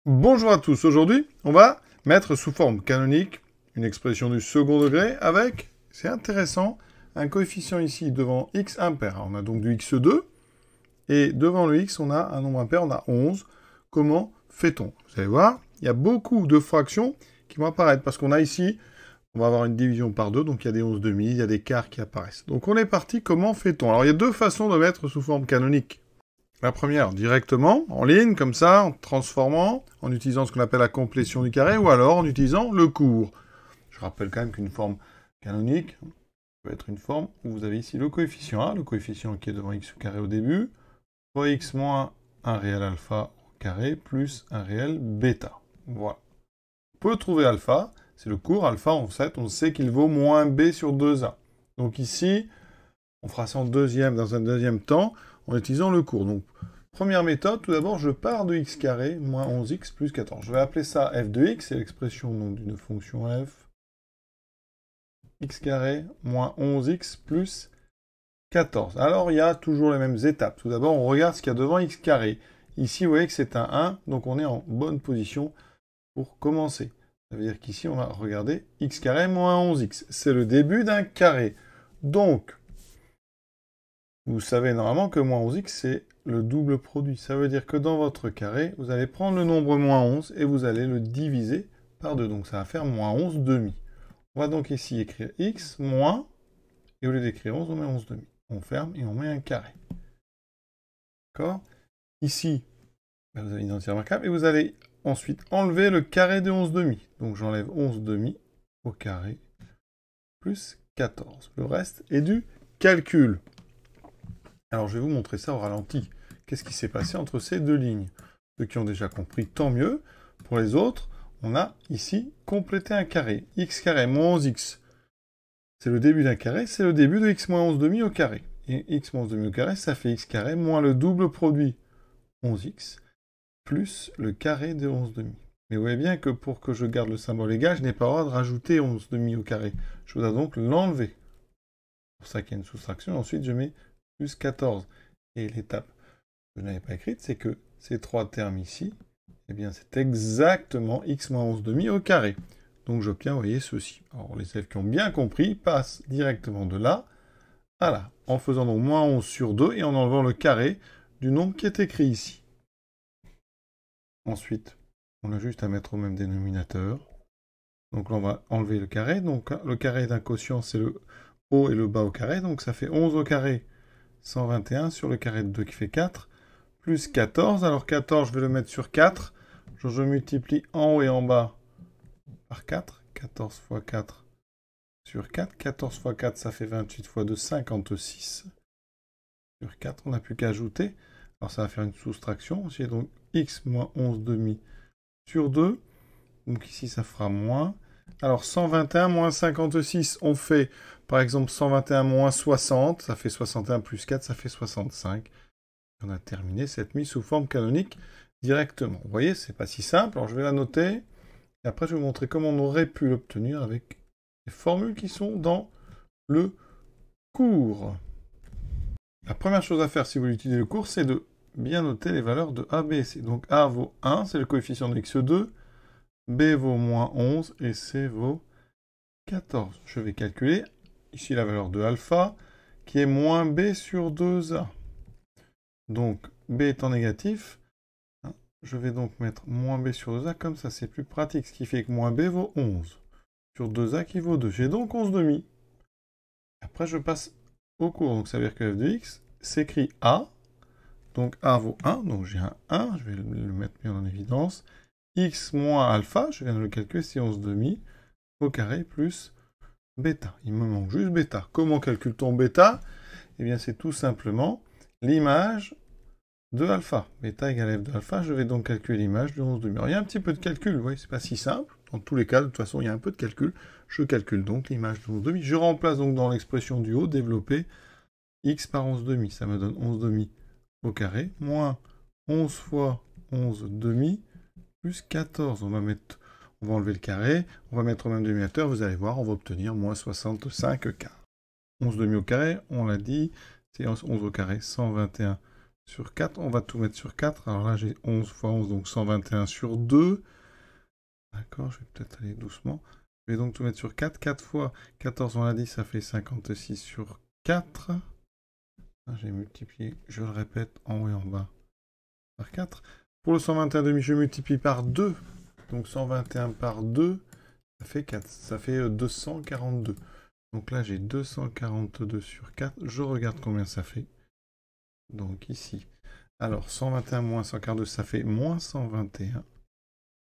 Bonjour à tous, aujourd'hui on va mettre sous forme canonique une expression du second degré avec, c'est intéressant, un coefficient ici devant x impair. Alors, on a donc du x2 et devant le x on a un nombre impair, on a 11. Comment fait-on? Vous allez voir, il y a beaucoup de fractions qui vont apparaître parce qu'on a ici, on va avoir une division par 2, donc il y a des 11 demi, il y a des quarts qui apparaissent. Donc on est parti, comment fait-on? Alors il y a deux façons de mettre sous forme canonique. La première, directement, en ligne, comme ça, en transformant, en utilisant ce qu'on appelle la complétion du carré, ou alors en utilisant le cours. Je rappelle quand même qu'une forme canonique peut être une forme où vous avez ici le coefficient A, le coefficient qui est devant x au carré au début, fois x moins un réel alpha au carré, plus un réel bêta. Voilà. On peut trouver alpha, c'est le cours. Alpha, en fait, on sait qu'il vaut moins b sur 2a. Donc ici, on fera ça dans un deuxième temps, en utilisant le cours. Donc, première méthode, tout d'abord, je pars de x carré, moins 11x plus 14. Je vais appeler ça f de x, c'est l'expression d'une fonction f. X carré, moins 11x plus 14. Alors, il y a toujours les mêmes étapes. Tout d'abord, on regarde ce qu'il y a devant x carré. Ici, vous voyez que c'est un 1, donc on est en bonne position pour commencer. Ça veut dire qu'ici, on va regarder x carré moins 11x. C'est le début d'un carré. Donc, vous savez normalement que moins 11x, c'est le double produit. Ça veut dire que dans votre carré, vous allez prendre le nombre moins 11 et vous allez le diviser par 2. Donc ça va faire moins 11 demi. On va donc ici écrire x moins, et au lieu d'écrire 11, on met 11 demi. On ferme et on met un carré. D'accord? Ici, vous avez une identité remarquable et vous allez ensuite enlever le carré de 11 demi. Donc j'enlève 11 demi au carré plus 14. Le reste est du calcul. Alors, je vais vous montrer ça au ralenti. Qu'est-ce qui s'est passé entre ces deux lignes? Ceux qui ont déjà compris, tant mieux. Pour les autres, on a ici complété un carré. X carré moins 11x. C'est le début d'un carré, c'est le début de x moins 11 demi au carré. Et x moins 11 demi au carré, ça fait x carré moins le double produit 11x plus le carré de 11 demi. Mais vous voyez bien que pour que je garde le symbole égal, je n'ai pas le droit de rajouter 11 demi au carré. Je dois donc l'enlever. C'est pour ça qu'il y a une soustraction. Ensuite, je mets plus 14. Et l'étape que je n'avais pas écrite, c'est que ces trois termes ici, eh bien, c'est exactement x moins 11 demi au carré. Donc, j'obtiens, vous voyez, ceci. Alors, les élèves qui ont bien compris passent directement de là à là, en faisant donc moins 11 sur 2 et en enlevant le carré du nombre qui est écrit ici. Ensuite, on a juste à mettre au même dénominateur. Donc là, on va enlever le carré. Donc, le carré d'un quotient, c'est le haut et le bas au carré. Donc, ça fait 11 au carré 121 sur le carré de 2 qui fait 4, plus 14. Alors 14, je vais le mettre sur 4. Je multiplie en haut et en bas par 4. 14 fois 4 sur 4. 14 fois 4, ça fait 28 fois 2, 56. Sur 4, on n'a plus qu'à ajouter. Alors ça va faire une soustraction. J'ai donc x moins 11 demi sur 2. Donc ici, ça fera moins. Alors 121 moins 56, on fait par exemple 121 moins 60, ça fait 61 plus 4, ça fait 65. On a terminé cette mise sous forme canonique directement. Vous voyez, c'est pas si simple. Alors je vais la noter. Et après, je vais vous montrer comment on aurait pu l'obtenir avec les formules qui sont dans le cours. La première chose à faire si vous voulez utiliser le cours, c'est de bien noter les valeurs de A, B et C. Donc A vaut 1, c'est le coefficient de x2. B vaut moins 11 et C vaut 14. Je vais calculer ici la valeur de alpha qui est moins B sur 2A. Donc B étant négatif, je vais donc mettre moins B sur 2A, comme ça c'est plus pratique, ce qui fait que moins B vaut 11 sur 2A qui vaut 2. J'ai donc 11 demi. Après je passe au cours, donc ça veut dire que f de x s'écrit A, donc A vaut 1, donc j'ai un 1, je vais le mettre bien en évidence. X moins alpha, je viens de le calculer, c'est 11 demi, au carré plus bêta. Il me manque juste bêta. Comment calcule-t-on bêta? Eh bien, c'est tout simplement l'image de alpha. Bêta égale f de alpha, je vais donc calculer l'image de 11 demi. Alors, il y a un petit peu de calcul, vous voyez, c'est pas si simple. Dans tous les cas, de toute façon, il y a un peu de calcul. Je calcule donc l'image de 11 demi. Je remplace donc dans l'expression du haut, développer x par 11 demi. Ça me donne 11 demi au carré, moins 11 fois 11 demi, plus 14. On va enlever le carré, on va mettre au même dénominateur, vous allez voir, on va obtenir moins 65 quarts. 11 demi au carré, on l'a dit, c'est 11 au carré, 121 sur 4. On va tout mettre sur 4. Alors là, j'ai 11 fois 11, donc 121 sur 2. D'accord, je vais peut-être aller doucement. Je vais donc tout mettre sur 4. 4 fois 14, on l'a dit, ça fait 56 sur 4. J'ai multiplié, je le répète, en haut et en bas par 4. Pour le 121,5, je multiplie par 2. Donc 121 par 2, ça fait 4. Ça fait 242. Donc là, j'ai 242 sur 4. Je regarde combien ça fait. Donc ici. Alors, 121 moins 142, ça fait moins 121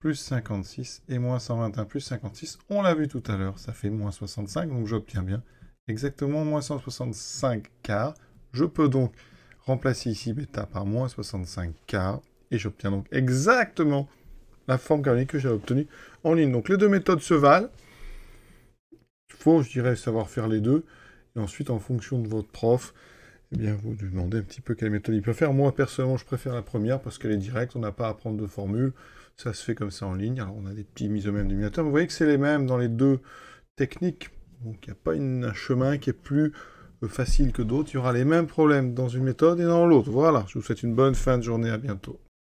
plus 56. Et moins 121 plus 56, on l'a vu tout à l'heure, ça fait moins 65. Donc j'obtiens bien exactement moins 165 quarts. Je peux donc remplacer ici bêta par moins 65 quarts. Et j'obtiens donc exactement la forme canonique que j'ai obtenue en ligne. Donc les deux méthodes se valent. Il faut, je dirais, savoir faire les deux. Et ensuite, en fonction de votre prof, eh bien, vous lui demandez un petit peu quelle méthode il peut faire. Moi, personnellement, je préfère la première parce qu'elle est directe. On n'a pas à prendre de formule. Ça se fait comme ça en ligne. Alors, on a des petits isomèmes d'émulateurs. Vous voyez que c'est les mêmes dans les deux techniques. Donc, il n'y a pas un chemin qui est plus facile que d'autres. Il y aura les mêmes problèmes dans une méthode et dans l'autre. Voilà. Je vous souhaite une bonne fin de journée. À bientôt.